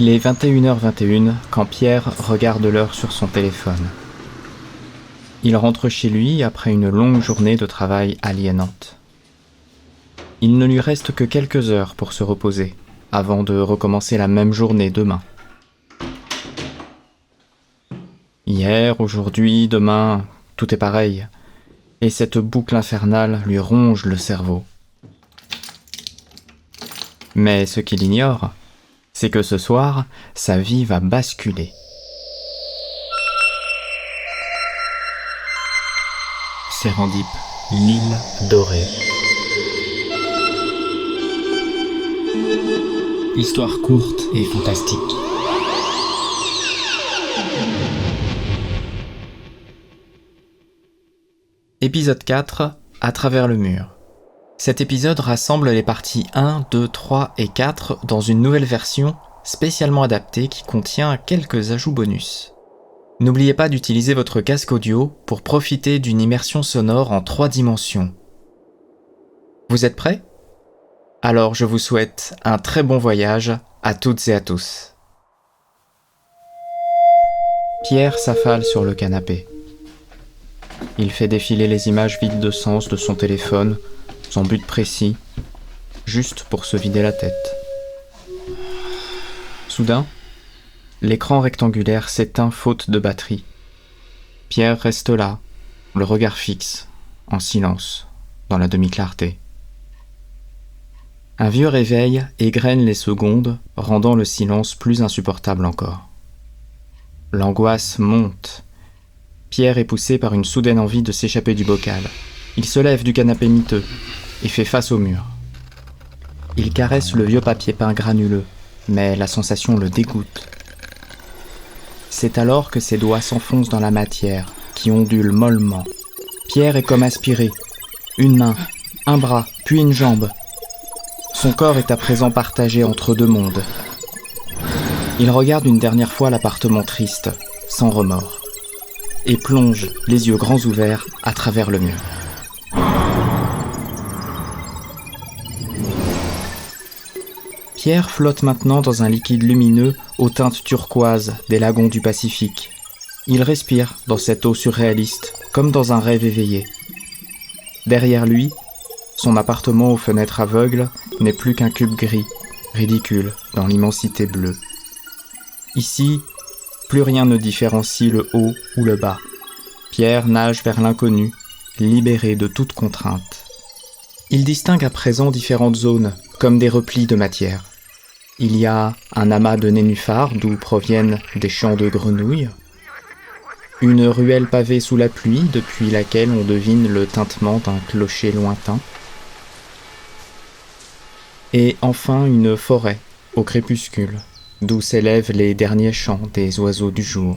Il est 21h21 quand Pierre regarde l'heure sur son téléphone. Il rentre chez lui après une longue journée de travail aliénante. Il ne lui reste que quelques heures pour se reposer, avant de recommencer la même journée demain. Hier, aujourd'hui, demain, tout est pareil, et cette boucle infernale lui ronge le cerveau. Mais ce qu'il ignore, c'est que ce soir, sa vie va basculer. Sérendip, l'île dorée. Histoire courte et fantastique. Épisode 4, à travers le mur. Cet épisode rassemble les parties 1, 2, 3 et 4 dans une nouvelle version spécialement adaptée qui contient quelques ajouts bonus. N'oubliez pas d'utiliser votre casque audio pour profiter d'une immersion sonore en 3 dimensions. Vous êtes prêts ? Alors je vous souhaite un très bon voyage à toutes et à tous. Pierre s'affale sur le canapé. Il fait défiler les images vides de sens de son téléphone, sans but précis, juste pour se vider la tête. Soudain, l'écran rectangulaire s'éteint faute de batterie. Pierre reste là, le regard fixe, en silence, dans la demi-clarté. Un vieux réveil égrène les secondes, rendant le silence plus insupportable encore. L'angoisse monte. Pierre est poussé par une soudaine envie de s'échapper du bocal. Il se lève du canapé miteux et fait face au mur. Il caresse le vieux papier peint granuleux, mais la sensation le dégoûte. C'est alors que ses doigts s'enfoncent dans la matière, qui ondule mollement. Pierre est comme aspiré. Une main, un bras, puis une jambe. Son corps est à présent partagé entre deux mondes. Il regarde une dernière fois l'appartement triste, sans remords, et plonge, les yeux grands ouverts, à travers le mur. Pierre flotte maintenant dans un liquide lumineux aux teintes turquoises des lagons du Pacifique. Il respire dans cette eau surréaliste, comme dans un rêve éveillé. Derrière lui, son appartement aux fenêtres aveugles n'est plus qu'un cube gris, ridicule dans l'immensité bleue. Ici, plus rien ne différencie le haut ou le bas. Pierre nage vers l'inconnu, libéré de toute contrainte. Il distingue à présent différentes zones, comme des replis de matière. Il y a un amas de nénuphars d'où proviennent des chants de grenouilles, une ruelle pavée sous la pluie depuis laquelle on devine le tintement d'un clocher lointain, et enfin une forêt au crépuscule, d'où s'élèvent les derniers chants des oiseaux du jour.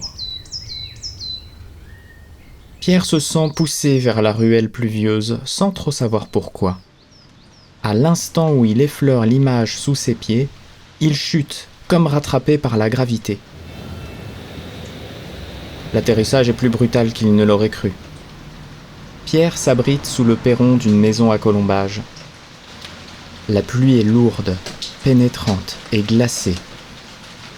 Pierre se sent poussé vers la ruelle pluvieuse sans trop savoir pourquoi. À l'instant où il effleure l'image sous ses pieds, il chute comme rattrapé par la gravité. L'atterrissage est plus brutal qu'il ne l'aurait cru. Pierre s'abrite sous le perron d'une maison à colombages. La pluie est lourde, pénétrante et glacée.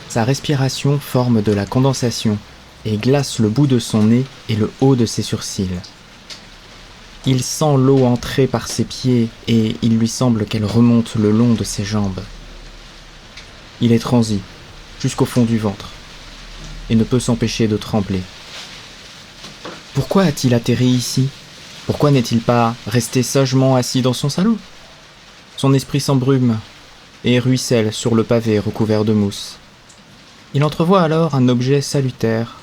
Sa respiration forme de la condensation et glace le bout de son nez et le haut de ses sourcils. Il sent l'eau entrer par ses pieds et il lui semble qu'elle remonte le long de ses jambes. Il est transi, jusqu'au fond du ventre, et ne peut s'empêcher de trembler. Pourquoi a-t-il atterri ici ? Pourquoi n'est-il pas resté sagement assis dans son salon ? Son esprit s'embrume et ruisselle sur le pavé recouvert de mousse. Il entrevoit alors un objet salutaire.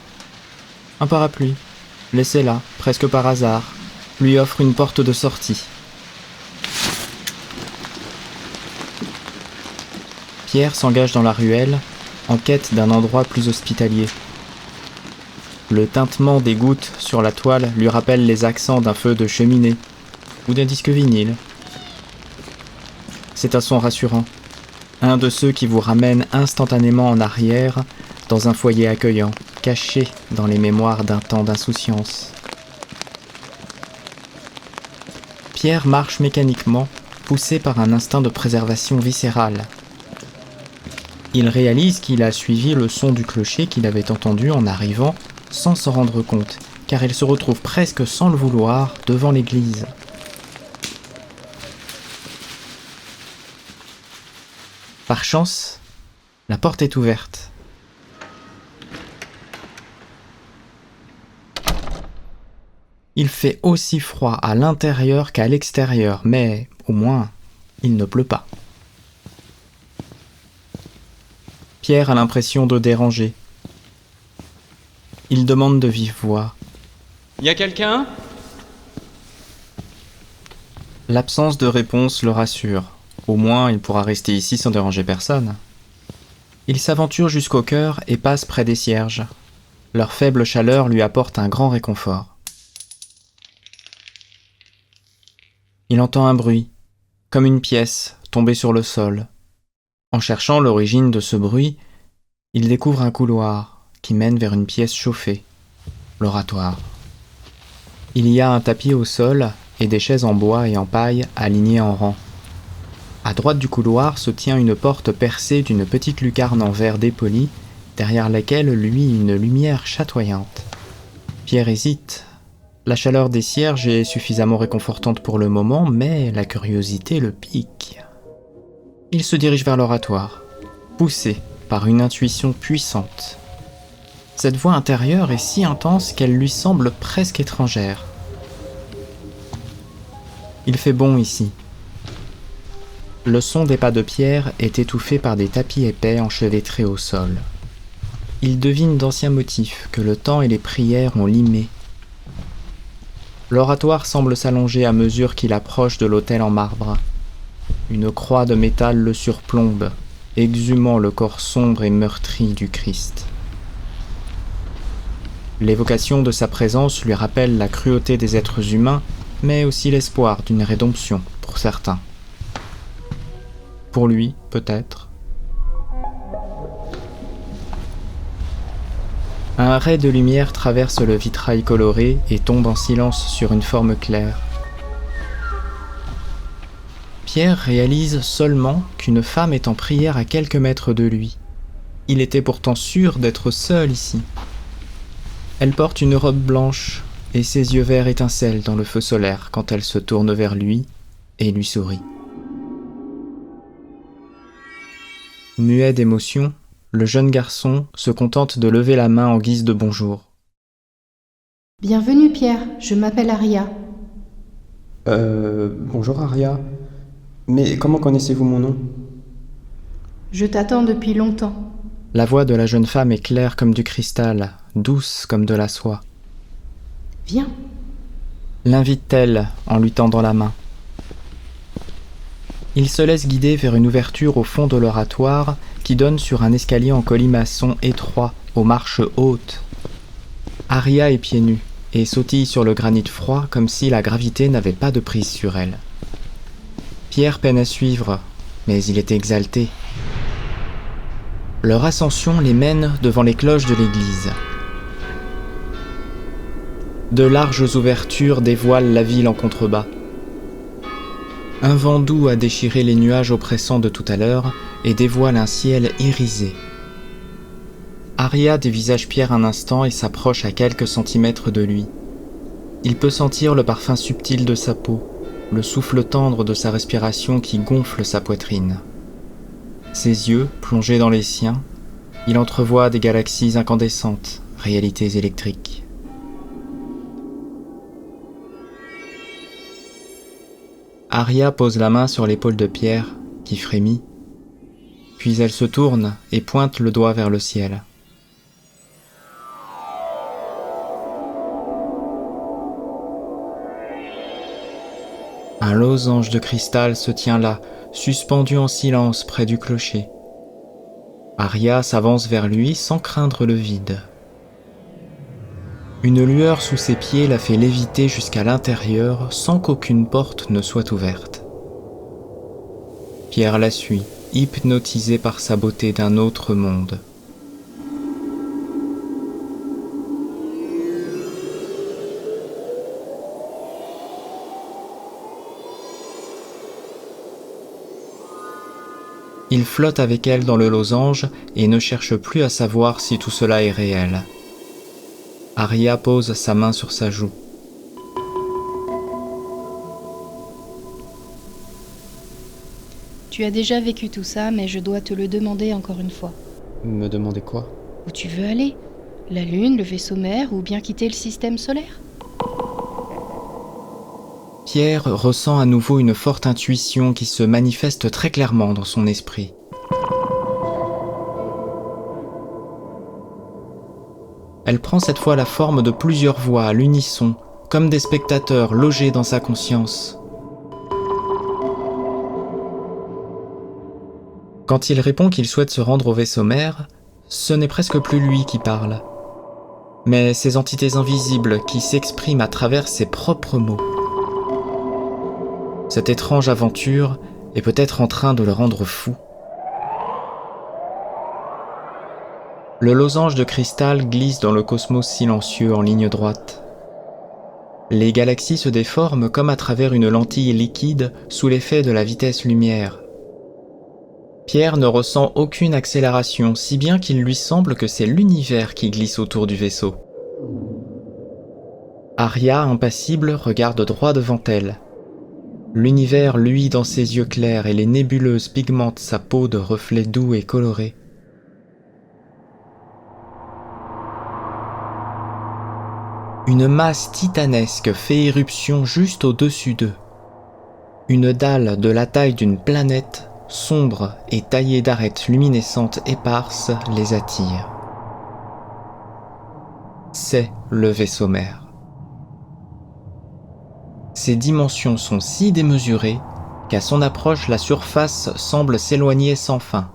Un parapluie, laissé là, presque par hasard, lui offre une porte de sortie. Pierre s'engage dans la ruelle, en quête d'un endroit plus hospitalier. Le tintement des gouttes sur la toile lui rappelle les accents d'un feu de cheminée ou d'un disque vinyle. C'est un son rassurant, un de ceux qui vous ramènent instantanément en arrière dans un foyer accueillant, caché dans les mémoires d'un temps d'insouciance. Pierre marche mécaniquement, poussé par un instinct de préservation viscérale. Il réalise qu'il a suivi le son du clocher qu'il avait entendu en arrivant sans s'en rendre compte, car il se retrouve presque sans le vouloir devant l'église. Par chance, la porte est ouverte. Il fait aussi froid à l'intérieur qu'à l'extérieur, mais au moins, il ne pleut pas. Pierre a l'impression de déranger. Il demande de vive voix. « Y a quelqu'un » L'absence de réponse le rassure. Au moins, il pourra rester ici sans déranger personne. Il s'aventure jusqu'au chœur et passe près des cierges. Leur faible chaleur lui apporte un grand réconfort. Il entend un bruit, comme une pièce tombée sur le sol. En cherchant l'origine de ce bruit, il découvre un couloir qui mène vers une pièce chauffée, l'oratoire. Il y a un tapis au sol et des chaises en bois et en paille alignées en rang. À droite du couloir se tient une porte percée d'une petite lucarne en verre dépoli, derrière laquelle luit une lumière chatoyante. Pierre hésite. La chaleur des cierges est suffisamment réconfortante pour le moment, mais la curiosité le pique. Il se dirige vers l'oratoire, poussé par une intuition puissante. Cette voix intérieure est si intense qu'elle lui semble presque étrangère. Il fait bon ici. Le son des pas de Pierre est étouffé par des tapis épais enchevêtrés au sol. Il devine d'anciens motifs que le temps et les prières ont limés. L'oratoire semble s'allonger à mesure qu'il approche de l'autel en marbre. Une croix de métal le surplombe, exhumant le corps sombre et meurtri du Christ. L'évocation de sa présence lui rappelle la cruauté des êtres humains, mais aussi l'espoir d'une rédemption pour certains. Pour lui, peut-être. Un ray de lumière traverse le vitrail coloré et tombe en silence sur une forme claire. Pierre réalise seulement qu'une femme est en prière à quelques mètres de lui. Il était pourtant sûr d'être seul ici. Elle porte une robe blanche et ses yeux verts étincellent dans le feu solaire quand elle se tourne vers lui et lui sourit. Muet d'émotion, le jeune garçon se contente de lever la main en guise de bonjour. « Bienvenue Pierre, je m'appelle Aria. » Bonjour Aria. Mais comment connaissez-vous mon nom ? Je t'attends depuis longtemps. La voix de la jeune femme est claire comme du cristal, douce comme de la soie. Viens. L'invite-t-elle en lui tendant la main. Il se laisse guider vers une ouverture au fond de l'oratoire qui donne sur un escalier en colimaçon étroit, aux marches hautes. Aria est pieds nus et sautille sur le granit froid comme si la gravité n'avait pas de prise sur elle. Pierre peine à suivre, mais il est exalté. Leur ascension les mène devant les cloches de l'église. De larges ouvertures dévoilent la ville en contrebas. Un vent doux a déchiré les nuages oppressants de tout à l'heure et dévoile un ciel irisé. Aria dévisage Pierre un instant et s'approche à quelques centimètres de lui. Il peut sentir le parfum subtil de sa peau, le souffle tendre de sa respiration qui gonfle sa poitrine. Ses yeux, plongés dans les siens, il entrevoit des galaxies incandescentes, réalités électriques. Aria pose la main sur l'épaule de Pierre, qui frémit, puis elle se tourne et pointe le doigt vers le ciel. Un losange de cristal se tient là, suspendu en silence près du clocher. Aria s'avance vers lui sans craindre le vide. Une lueur sous ses pieds la fait léviter jusqu'à l'intérieur sans qu'aucune porte ne soit ouverte. Pierre la suit, hypnotisé par sa beauté d'un autre monde. Il flotte avec elle dans le losange et ne cherche plus à savoir si tout cela est réel. Arya pose sa main sur sa joue. Tu as déjà vécu tout ça, mais je dois te le demander encore une fois. Me demandez quoi? Où tu veux aller? La Lune, le vaisseau mère ou bien quitter le système solaire? Pierre ressent à nouveau une forte intuition qui se manifeste très clairement dans son esprit. Elle prend cette fois la forme de plusieurs voix à l'unisson, comme des spectateurs logés dans sa conscience. Quand il répond qu'il souhaite se rendre au vaisseau mère, ce n'est presque plus lui qui parle, mais ces entités invisibles qui s'expriment à travers ses propres mots. Cette étrange aventure est peut-être en train de le rendre fou. Le losange de cristal glisse dans le cosmos silencieux en ligne droite. Les galaxies se déforment comme à travers une lentille liquide sous l'effet de la vitesse lumière. Pierre ne ressent aucune accélération, si bien qu'il lui semble que c'est l'univers qui glisse autour du vaisseau. Arya, impassible, regarde droit devant elle. L'univers luit dans ses yeux clairs et les nébuleuses pigmentent sa peau de reflets doux et colorés. Une masse titanesque fait éruption juste au-dessus d'eux. Une dalle de la taille d'une planète, sombre et taillée d'arêtes luminescentes éparses, les attire. C'est le vaisseau mère. Ses dimensions sont si démesurées qu'à son approche, la surface semble s'éloigner sans fin.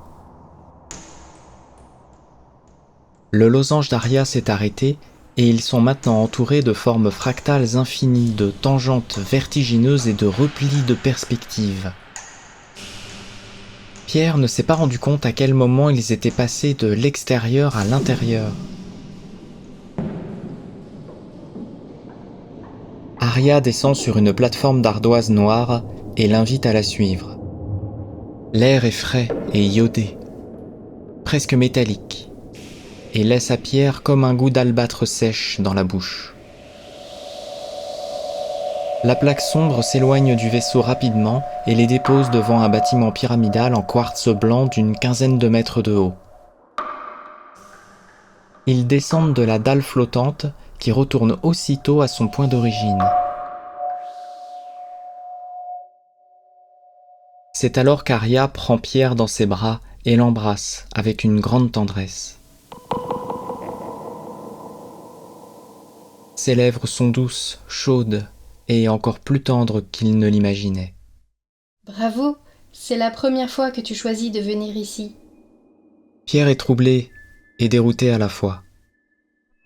Le losange d'Arya s'est arrêté et ils sont maintenant entourés de formes fractales infinies, de tangentes vertigineuses et de replis de perspectives. Pierre ne s'est pas rendu compte à quel moment ils étaient passés de l'extérieur à l'intérieur. Arya descend sur une plateforme d'ardoise noire et l'invite à la suivre. L'air est frais et iodé, presque métallique, et laisse à Pierre comme un goût d'albâtre sèche dans la bouche. La plaque sombre s'éloigne du vaisseau rapidement et les dépose devant un bâtiment pyramidal en quartz blanc d'une quinzaine de mètres de haut. Ils descendent de la dalle flottante qui retourne aussitôt à son point d'origine. C'est alors qu'Arya prend Pierre dans ses bras et l'embrasse avec une grande tendresse. Ses lèvres sont douces, chaudes et encore plus tendres qu'il ne l'imaginait. Bravo, c'est la première fois que tu choisis de venir ici. Pierre est troublé et dérouté à la fois.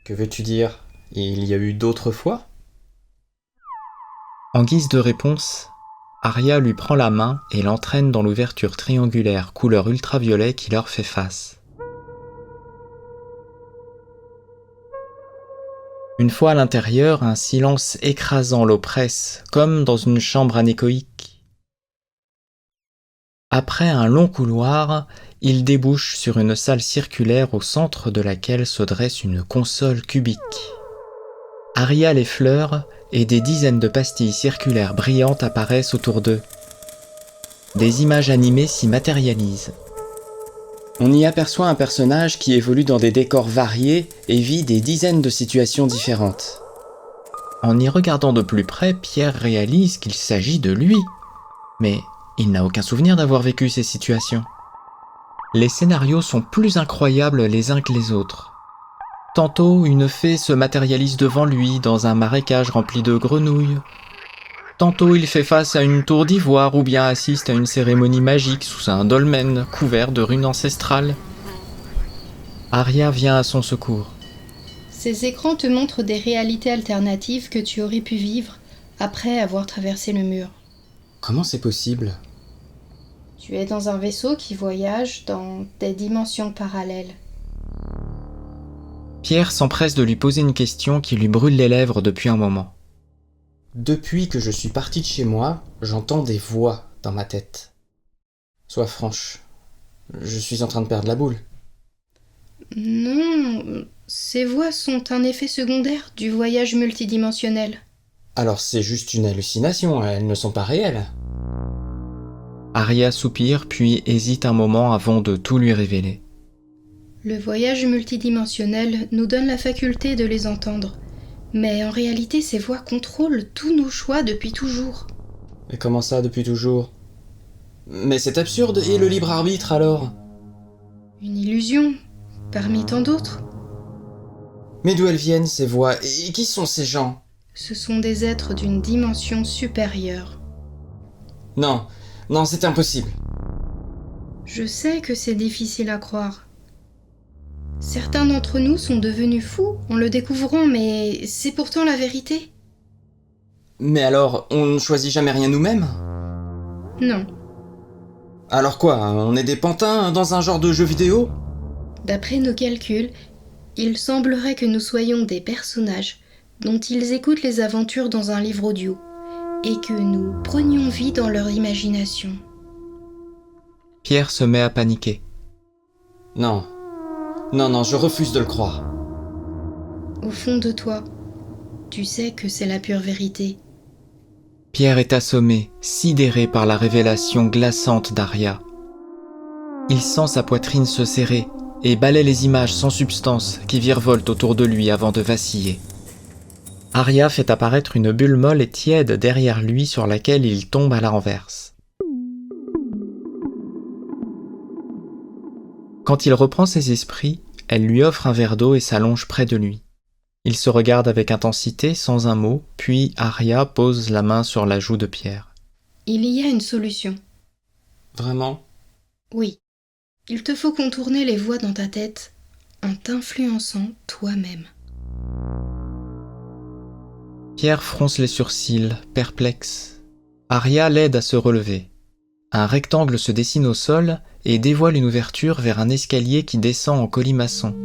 Que veux-tu dire? Il y a eu d'autres fois? En guise de réponse, Arya lui prend la main et l'entraîne dans l'ouverture triangulaire couleur ultraviolet qui leur fait face. Une fois à l'intérieur, un silence écrasant l'oppresse, comme dans une chambre anéchoïque. Après un long couloir, il débouche sur une salle circulaire au centre de laquelle se dresse une console cubique. Arya l'effleure et des dizaines de pastilles circulaires brillantes apparaissent autour d'eux. Des images animées s'y matérialisent. On y aperçoit un personnage qui évolue dans des décors variés et vit des dizaines de situations différentes. En y regardant de plus près, Pierre réalise qu'il s'agit de lui. Mais il n'a aucun souvenir d'avoir vécu ces situations. Les scénarios sont plus incroyables les uns que les autres. Tantôt, une fée se matérialise devant lui dans un marécage rempli de grenouilles. Tantôt, il fait face à une tour d'ivoire ou bien assiste à une cérémonie magique sous un dolmen couvert de runes ancestrales. Arya vient à son secours. Ces écrans te montrent des réalités alternatives que tu aurais pu vivre après avoir traversé le mur. Comment c'est possible? Tu es dans un vaisseau qui voyage dans des dimensions parallèles. Pierre s'empresse de lui poser une question qui lui brûle les lèvres depuis un moment. Depuis que je suis parti de chez moi, j'entends des voix dans ma tête. Sois franche, Je suis en train de perdre la boule. Non, ces voix sont un effet secondaire du voyage multidimensionnel. Alors c'est juste une hallucination, elles ne sont pas réelles. Arya soupire puis hésite un moment avant de tout lui révéler. Le voyage multidimensionnel nous donne la faculté de les entendre. Mais en réalité, ces voix contrôlent tous nos choix depuis toujours. Et comment ça depuis toujours? Mais c'est absurde, et le libre arbitre alors? Une illusion, parmi tant d'autres. Mais d'où elles viennent ces voix? Et qui sont ces gens? Ce sont des êtres d'une dimension supérieure. Non, c'est impossible. Je sais que c'est difficile à croire. Certains d'entre nous sont devenus fous en le découvrant, mais c'est pourtant la vérité. Mais alors, on ne choisit jamais rien nous-mêmes? Non. Alors quoi, on est des pantins dans un genre de jeu vidéo? D'après nos calculs, il semblerait que nous soyons des personnages dont ils écoutent les aventures dans un livre audio, et que nous prenions vie dans leur imagination. Pierre se met à paniquer. Non, je refuse de le croire. Au fond de toi, tu sais que c'est la pure vérité. Pierre est assommé, sidéré par la révélation glaçante d'Arya. Il sent sa poitrine se serrer et balaie les images sans substance qui virevoltent autour de lui avant de vaciller. Arya fait apparaître une bulle molle et tiède derrière lui sur laquelle il tombe à la renverse. Quand il reprend ses esprits, elle lui offre un verre d'eau et s'allonge près de lui. Ils se regardent avec intensité, sans un mot, puis Arya pose la main sur la joue de Pierre. Il y a une solution. Vraiment? Oui. Il te faut contourner les voix dans ta tête en t'influençant toi-même. Pierre fronce les sourcils, perplexe. Arya l'aide à se relever. Un rectangle se dessine au sol et dévoile une ouverture vers un escalier qui descend en colimaçon.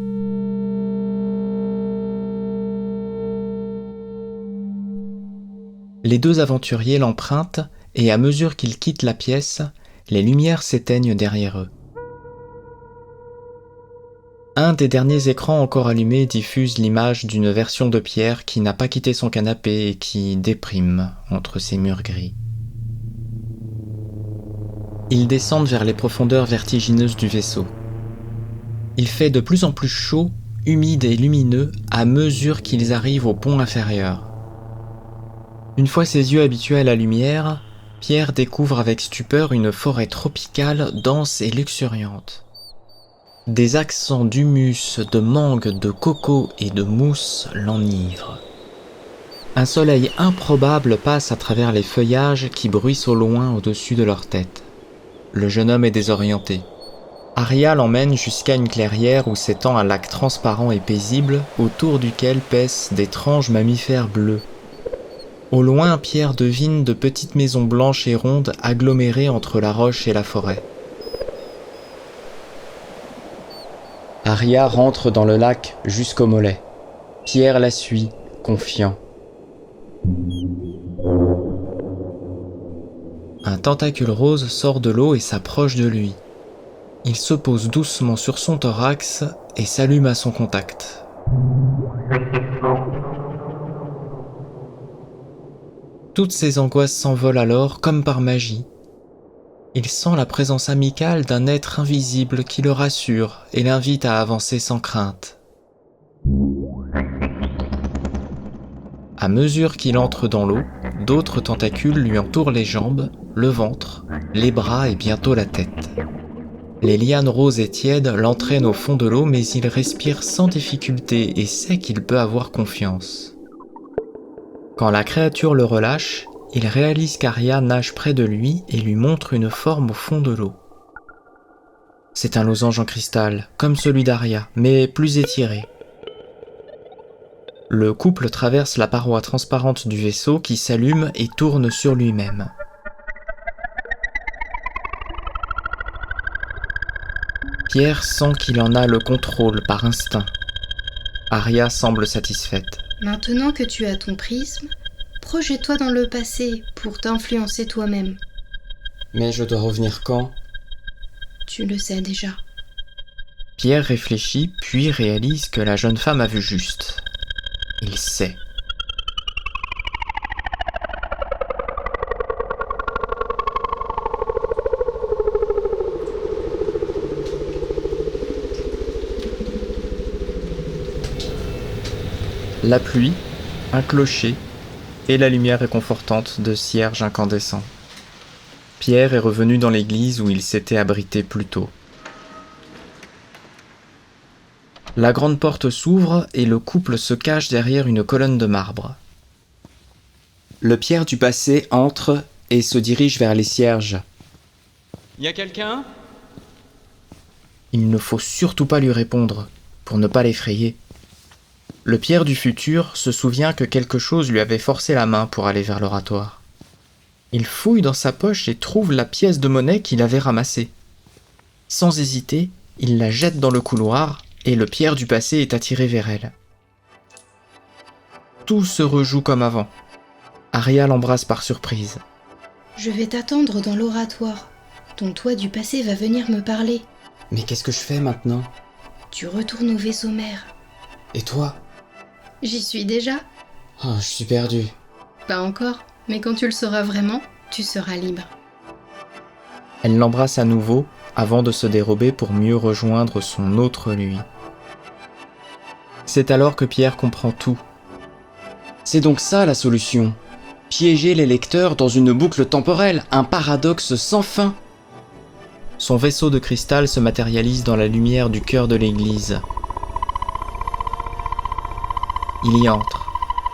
Les deux aventuriers l'empruntent et à mesure qu'ils quittent la pièce, les lumières s'éteignent derrière eux. Un des derniers écrans encore allumés diffuse l'image d'une version de Pierre qui n'a pas quitté son canapé et qui déprime entre ses murs gris. Ils descendent vers les profondeurs vertigineuses du vaisseau. Il fait de plus en plus chaud, humide et lumineux à mesure qu'ils arrivent au pont inférieur. Une fois ses yeux habitués à la lumière, Pierre découvre avec stupeur une forêt tropicale dense et luxuriante. Des accents d'humus, de mangue, de coco et de mousse l'enivrent. Un soleil improbable passe à travers les feuillages qui bruissent au loin au-dessus de leur tête. Le jeune homme est désorienté. Arya l'emmène jusqu'à une clairière où s'étend un lac transparent et paisible, autour duquel paissent d'étranges mammifères bleus. Au loin, Pierre devine de petites maisons blanches et rondes agglomérées entre la roche et la forêt. Arya rentre dans le lac jusqu'au mollet. Pierre la suit, confiant. Un tentacule rose sort de l'eau et s'approche de lui. Il se pose doucement sur son thorax et s'allume à son contact. Toutes ses angoisses s'envolent alors comme par magie. Il sent la présence amicale d'un être invisible qui le rassure et l'invite à avancer sans crainte. À mesure qu'il entre dans l'eau, d'autres tentacules lui entourent les jambes, le ventre, les bras et bientôt la tête. Les lianes roses et tièdes l'entraînent au fond de l'eau, mais il respire sans difficulté et sait qu'il peut avoir confiance. Quand la créature le relâche, il réalise qu'Arya nage près de lui et lui montre une forme au fond de l'eau. C'est un losange en cristal, comme celui d'Arya, mais plus étiré. Le couple traverse la paroi transparente du vaisseau qui s'allume et tourne sur lui-même. Pierre sent qu'il en a le contrôle par instinct. Arya semble satisfaite. Maintenant que tu as ton prisme, projette-toi dans le passé pour t'influencer toi-même. Mais je dois revenir quand? Tu le sais déjà. Pierre réfléchit, puis réalise que la jeune femme a vu juste. Il sait. La pluie, un clocher et la lumière réconfortante de cierges incandescents. Pierre est revenu dans l'église où il s'était abrité plus tôt. La grande porte s'ouvre et le couple se cache derrière une colonne de marbre. Le Pierre du passé entre et se dirige vers les cierges. Y a quelqu'un ? Il ne faut surtout pas lui répondre, pour ne pas l'effrayer. Le Pierre du futur se souvient que quelque chose lui avait forcé la main pour aller vers l'oratoire. Il fouille dans sa poche et trouve la pièce de monnaie qu'il avait ramassée. Sans hésiter, il la jette dans le couloir et le Pierre du passé est attiré vers elle. Tout se rejoue comme avant. Aria l'embrasse par surprise. Je vais t'attendre dans l'oratoire. Ton toi du passé va venir me parler. Mais qu'est-ce que je fais maintenant ? Tu retournes au vaisseau mère. Et toi ? J'y suis déjà. Oh, je suis perdu. Pas encore, mais quand tu le sauras vraiment, tu seras libre. Elle l'embrasse à nouveau avant de se dérober pour mieux rejoindre son autre lui. C'est alors que Pierre comprend tout. C'est donc ça la solution. Piéger les lecteurs dans une boucle temporelle, un paradoxe sans fin. Son vaisseau de cristal se matérialise dans la lumière du cœur de l'église. Il y entre,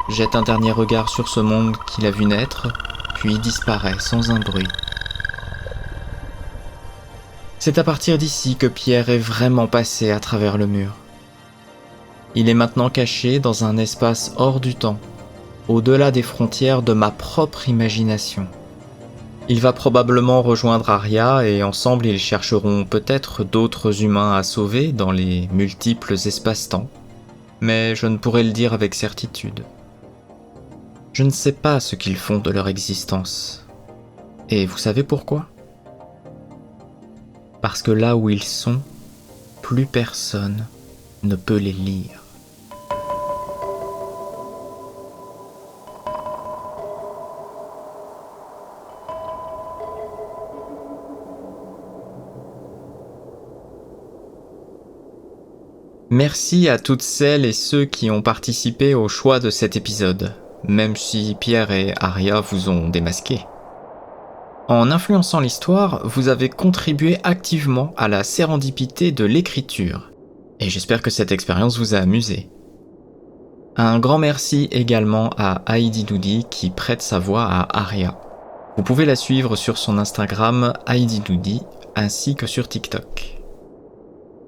jette un dernier regard sur ce monde qu'il a vu naître, puis disparaît sans un bruit. C'est à partir d'ici que Pierre est vraiment passé à travers le mur. Il est maintenant caché dans un espace hors du temps, au-delà des frontières de ma propre imagination. Il va probablement rejoindre Aria et ensemble ils chercheront peut-être d'autres humains à sauver dans les multiples espaces-temps. Mais je ne pourrais le dire avec certitude. Je ne sais pas ce qu'ils font de leur existence. Et vous savez pourquoi ? Parce que là où ils sont, plus personne ne peut les lire. Merci à toutes celles et ceux qui ont participé au choix de cet épisode, même si Pierre et Aria vous ont démasqué. En influençant l'histoire, vous avez contribué activement à la sérendipité de l'écriture, et j'espère que cette expérience vous a amusé. Un grand merci également à Heidi Doody qui prête sa voix à Aria. Vous pouvez la suivre sur son Instagram Heidi Doody ainsi que sur TikTok.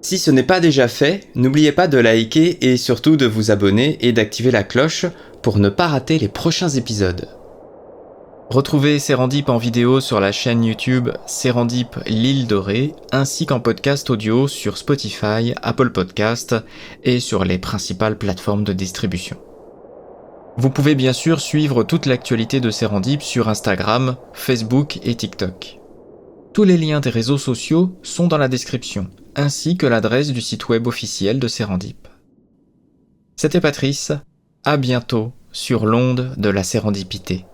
Si ce n'est pas déjà fait, n'oubliez pas de liker et surtout de vous abonner et d'activer la cloche pour ne pas rater les prochains épisodes. Retrouvez Serendip en vidéo sur la chaîne YouTube Serendip l'île dorée, ainsi qu'en podcast audio sur Spotify, Apple Podcast et sur les principales plateformes de distribution. Vous pouvez bien sûr suivre toute l'actualité de Serendip sur Instagram, Facebook et TikTok. Tous les liens des réseaux sociaux sont dans la description, ainsi que l'adresse du site web officiel de Serendip. C'était Patrice, à bientôt sur l'onde de la sérendipité.